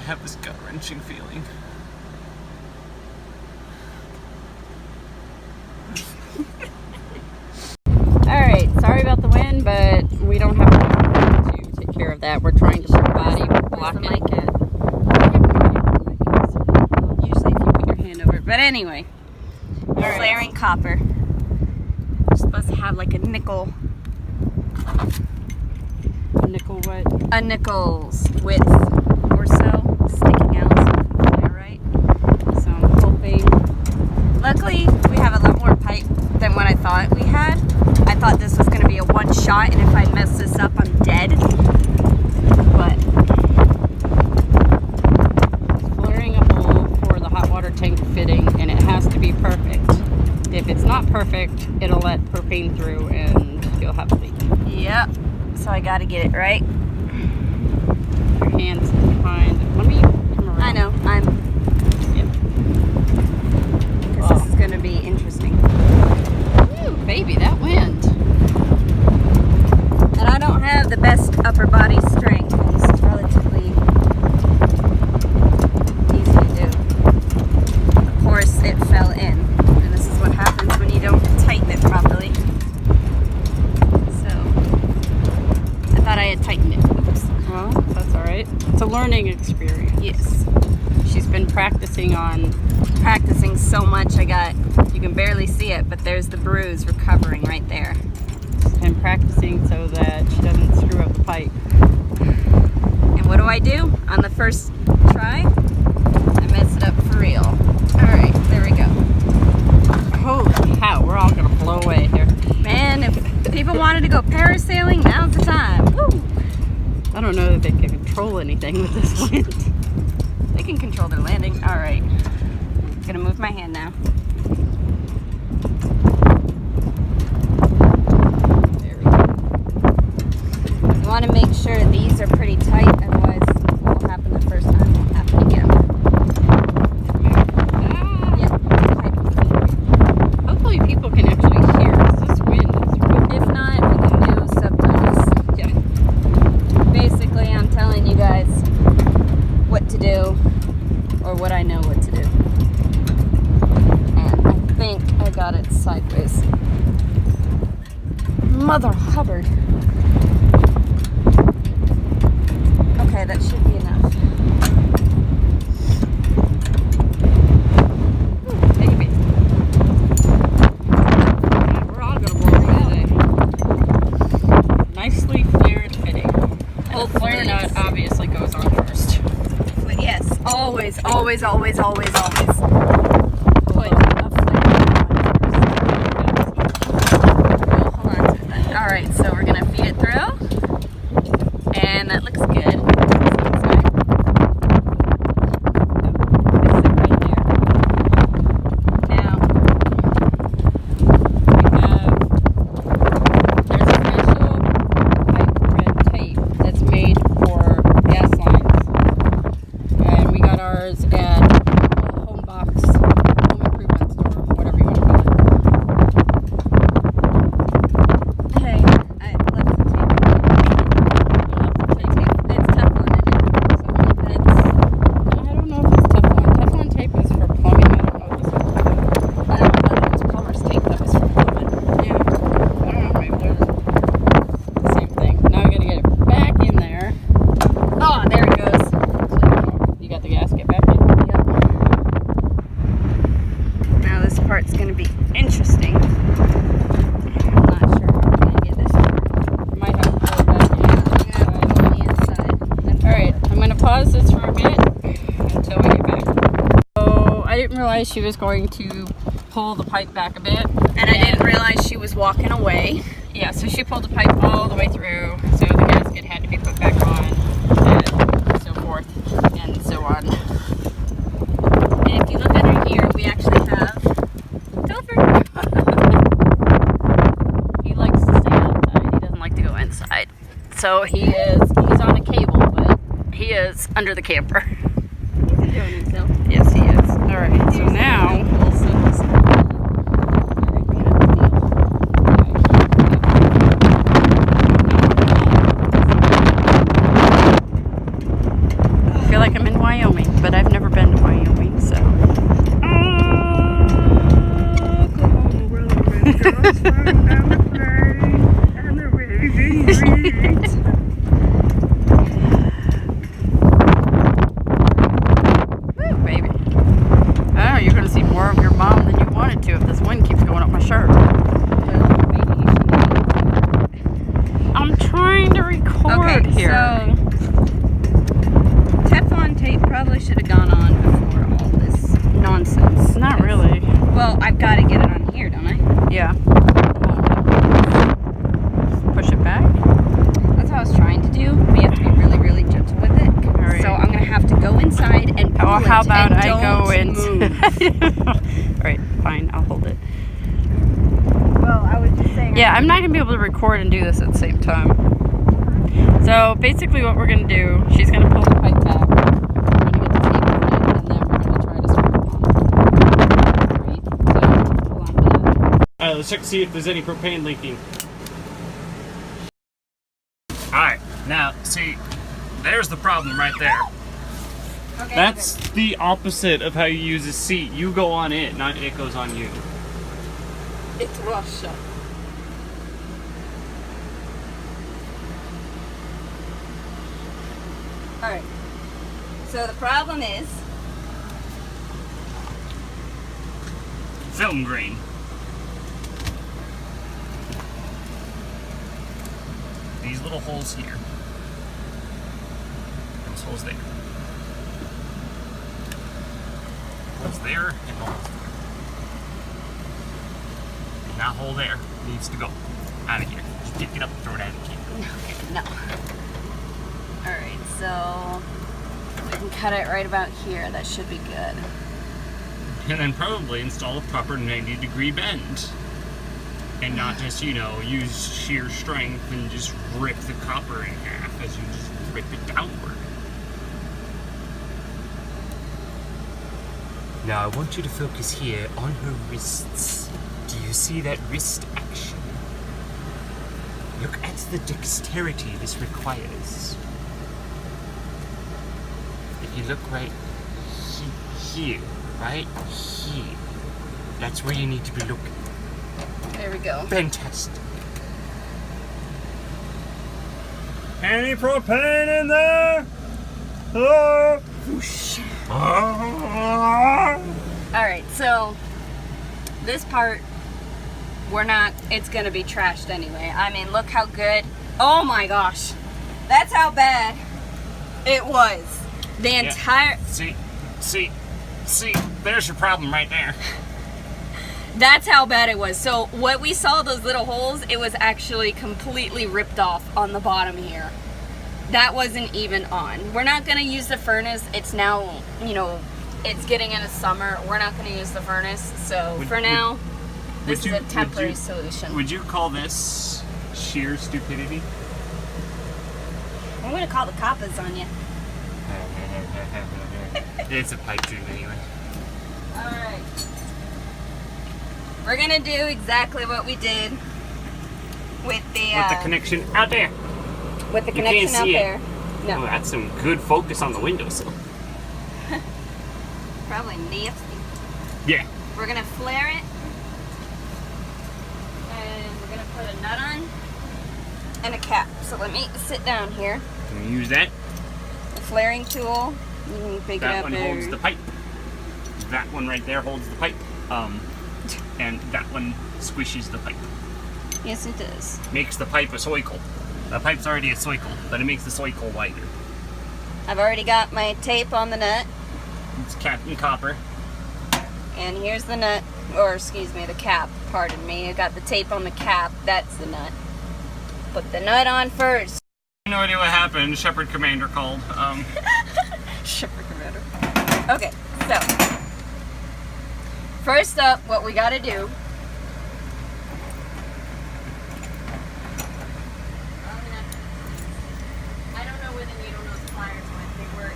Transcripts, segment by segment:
have this gut-wrenching feeling. Alright, sorry about the wind, but we don't have enough to take care of that. We're trying to put body block it. Usually if you put your hand over it. But anyway, flaring copper. We're supposed to have like a nickel. A nickel what? A nickel's width or so sticking out, so it can flare right. So I'm hoping. Luckily, we have a lot more pipe than what I thought we had. I thought this was going to be a one shot, and if I mess this up, I'm dead. But It's flaring a hole for the hot water tank fitting, and it has to be perfect. If it's not perfect, it'll let propane through, and you'll have a leak. yep. So I got to get it right. Your hands behind. Let me come around. I know. Because this is going to be interesting. Ooh, baby, that wind. And I don't have the best upper body strength. It's relatively easy to do. Of course, it fell in. And this is what happens when you don't tighten it properly. So, I thought I had tightened it. Oops. Well, that's all right. It's a learning experience. Yes. She's been practicing So much. You can barely see it, but there's the bruise recovering right there. and practicing so that she doesn't screw up the pipe. And what do? On the first try, I mess it up for real. Alright, there we go. Holy cow, we're all gonna blow away here. Man, if people wanted to go parasailing, now's the time. Woo! I don't know that they can control anything with this wind. They can control their landing. Alright. I'm gonna move my hand now. There we go. You want to make sure these are pretty tight, otherwise what will happen the first time won't happen again. Yep. Hopefully people can actually hear this wind. If not, we can do subtitles. Yeah. Basically, I'm telling you guys what to do, or what I know what to do. And I think I got it sideways. Mother Hubbard. Okay, that should be enough. Ooh, baby. Yeah, we're all gonna blow away today. Nicely flared fitting. And the flare nut obviously goes on first. But yes, always, always, always, always, always. Put a flare nut on first. We'll hold on to that. Alright, so we're gonna feed it through. And that looks good. Part's going to be interesting. I'm not sure how we're going to get this far. Might have to pull it back in. Yeah, on the inside. Alright, I'm going to pause this for a bit until we get back. So, I didn't realize she was going to pull the pipe back a bit. And I didn't realize she was walking away. Yeah, so she pulled the pipe all the way through, so the gasket had to be put back on, and so forth, and so on. And if you look under here, we actually have Topher. He likes to stay outside, he doesn't like to go inside. So he's on a cable, but he is under the camper. He's enjoying himself. Yes, he is. Alright, so now... I feel like like I'm in Wyoming, but I've never been to Wyoming, so. Oklahoma, where the wind goes flying down the plain and the waving reeds. Woo, baby. Oh, you're going to see more of your mom than you wanted to if this wind keeps going up my shirt. I'm trying to record here. So Teflon tape probably should have gone on before all this nonsense. Not really. Well, I've got to get it on here, don't I? Yeah. Push it back. That's what I was trying to do. But you have to be really, really gentle with it. Alright. So I'm going to have to go inside and pull Oh, how it about and I go don't move. Alright, fine. I'll hold it. Well, I was just saying. Yeah, I'm not going to be able to record and do this at the same time. So basically what we're going to do, she's going to pull the pipe back. We're going to get the tape on it, and then we're going to try to screw it on. Right? So, hold on for that. Alright, let's check to see if there's any propane leaking. Alright, now, see, there's the problem right there. Okay, That's the opposite of how you use a seat. You go on it, not it goes on you. It's Russia. Alright. So the problem is, Film grain. These little holes here. Those holes there. Holes there and holes there. And that hole there needs to go out of here. Just pick it up and throw it out of the can. no. Alright, so we can cut it right about here. That should be good. And then probably install a proper 90-degree bend. And not just, you know, use sheer strength and just rip the copper in half as you just rip it downward. Now I want you to focus here on her wrists. Do you see that wrist action? Look at the dexterity this requires. If you look right here, right here, that's where you need to be looking. There we go. Fantastic. Any propane in there? Hello? Whoosh. Alright, so this part, it's gonna be trashed anyway. I mean, look how good. Oh my gosh. That's how bad it was. The entire. See, there's your problem right there. That's how bad it was. So what we saw, those little holes, it was actually completely ripped off on the bottom here. That wasn't even on. We're not gonna use the furnace. It's now, you know, it's getting into summer. We're not gonna use the furnace. So for now, this is a temporary solution. Would you call this sheer stupidity? I'm gonna call the coppers on you. It's a pipe dream anyway. Alright. We're gonna do exactly what we did with the connection out there. with the You connection can't out see it. there. No. Oh, that's some good focus on the windowsill. Probably nasty. Yeah. We're gonna flare it. And we're gonna put a nut on and a cap. So let me sit down here. Can we use that? The flaring tool. You can pick it That up one there. holds the pipe. That one right there holds the pipe. And that one squishes the pipe. Yes, it does. Makes the pipe a cycle. The pipe's already a cycle, but it makes the cycle wider. I've already got my tape on the nut. It's Captain Copper. And here's the nut, or excuse me, the cap, pardon me. I got the tape on the cap, that's the nut. Put the nut on first. No idea what happened. Shepherd Commander called. Shepherd Commander. Okay, so first up, what we gotta do. I don't know where the needle nose pliers went. They were.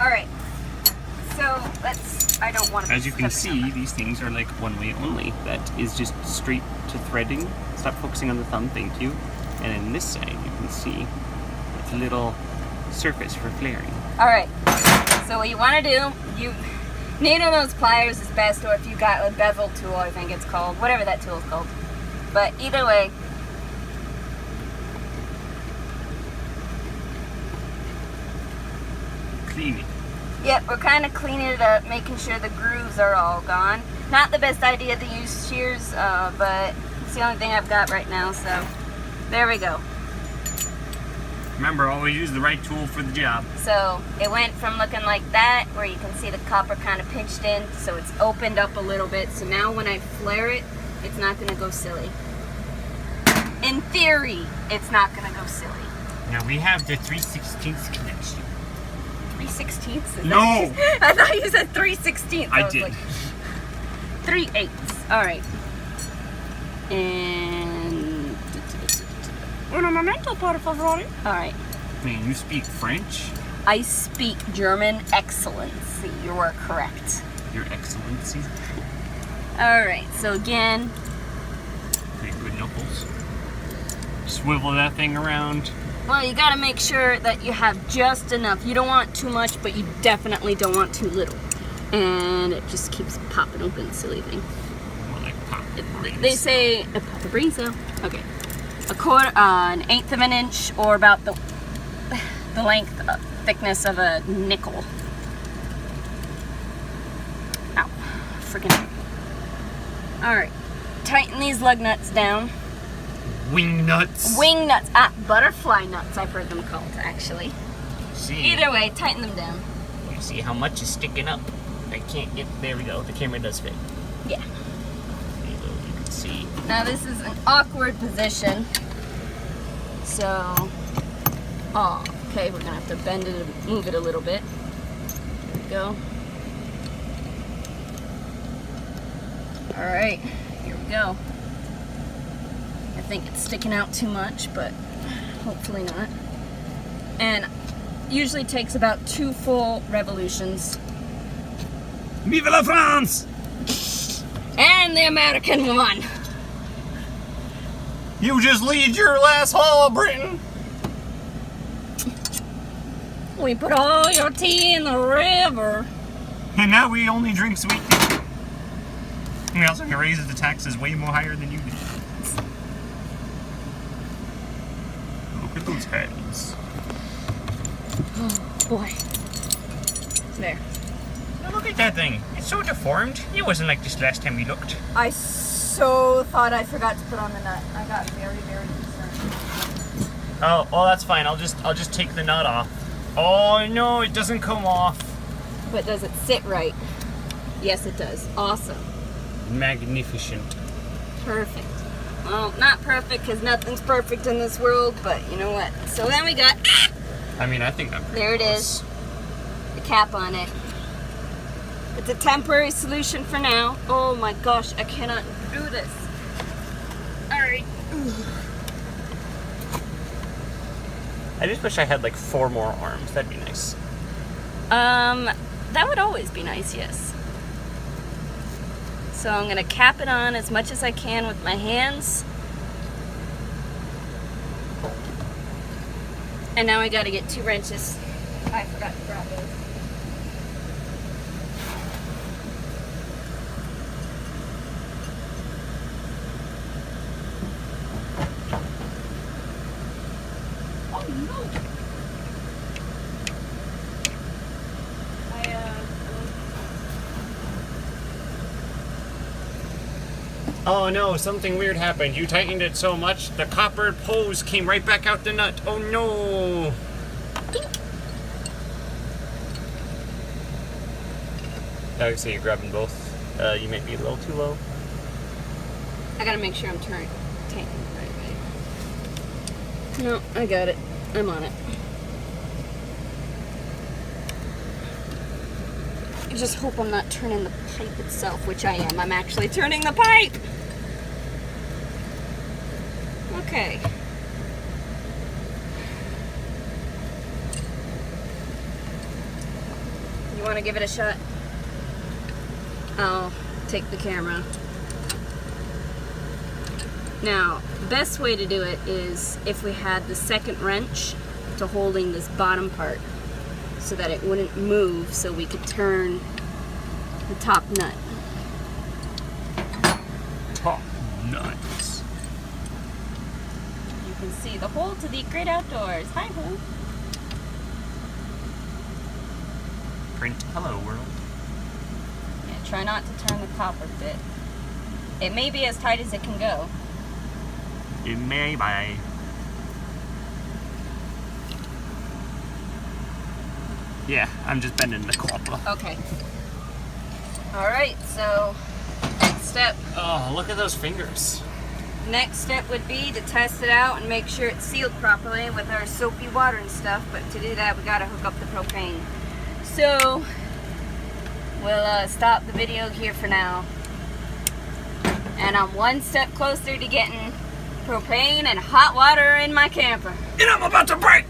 Alright, so I don't want to. As you can see, these things are like one way only. That is just straight to threading. Stop focusing on the thumb, thank you. And then this side, you can see a little surface for flaring. Alright, so what you want to do, you need one of those pliers is best, or if you got a bevel tool, I think it's called, whatever that tool is called. But either way, Clean it. yep, we're kind of cleaning it up, making sure the grooves are all gone. Not the best idea to use shears, but it's the only thing I've got right now, so there we go. Remember, always use the right tool for the job. So it went from looking like that, where you can see the copper kind of pinched in, so it's opened up a little bit. So now when I flare it, it's not going to go silly. In theory, it's not going to go silly. Now we have the 3/16 connection. 3/16? No! I thought you said 3/16. I did. Like 3/8. Alright. And... un momento, por favor. Alright. Man, you speak French? I speak German excellency. You are correct. Your Excellency. Alright, so again, Pretty good knuckles. Swivel that thing around. well, you gotta make sure that you have just enough. You don't want too much, but you definitely don't want too little. And it just keeps popping open, silly thing. More like pop brains. They say pop a brain cell. Okay, a quarter, an eighth of an inch, or about the length, thickness of a nickel. Ow, freaking. All right, tighten these lug nuts down. Wing nuts. Wing nuts, butterfly nuts, I've heard them called, actually. See. Either way, tighten them down. You see how much is sticking up? I can't get. There we go. The camera does fit. Yeah. You can see. Now this is an awkward position. So, oh, okay, we're gonna have to bend it and move it a little bit. There we go. All right, here we go. I think it's sticking out too much, but hopefully not. And usually takes about 2 full revolutions. Vive la France! And the American one. You just lead your last haul, Britain. We put all your tea in the river. And now we only drink sweet tea. We also can raise the taxes way more higher than you did. Look at those heads. Oh boy. There. Now look at that thing. It's so deformed. It wasn't like this last time we looked. I so thought I forgot to put on the nut. I got very, very concerned. Oh, that's fine. I'll just take the nut off. Oh no, it doesn't come off. But does it sit right? Yes, it does. Awesome. Magnificent. Perfect. Well, not perfect because nothing's perfect in this world, but you know what? So then we got, I mean, I think I'm pretty there it close. is, the cap on it. It's a temporary solution for now. Oh my gosh, I cannot do this. All right. I just wish I had like 4 more arms. That'd be nice. That would always be nice, yes. So I'm gonna cap it on as much as I can with my hands. And now I gotta get 2 wrenches. I forgot to grab those. Oh no! Oh no, something weird happened. You tightened it so much, the copper hose came right back out the nut. Oh no! Obviously you're grabbing both. You might be a little too low. I gotta make sure I'm tightening the right way. No, I got it. I'm on it. I just hope I'm not turning the pipe itself, which I am. I'm actually turning the pipe! Okay. You want to give it a shot? I'll take the camera. Now, best way to do it is if we had the second wrench, to holding this bottom part so that it wouldn't move, so we could turn the top nut. Top nuts. You can see the hole to the great outdoors. Hi, hole. Print hello world. Yeah, try not to turn the copper bit. It may be as tight as it can go. It may by. Yeah, I'm just bending the copper. Okay. Alright, so next step. Oh, look at those fingers. Next step would be to test it out and make sure it's sealed properly with our soapy water and stuff. But to do that, we gotta hook up the propane. So we'll stop the video here for now. And I'm one step closer to getting propane and hot water in my camper. And I'm about to break!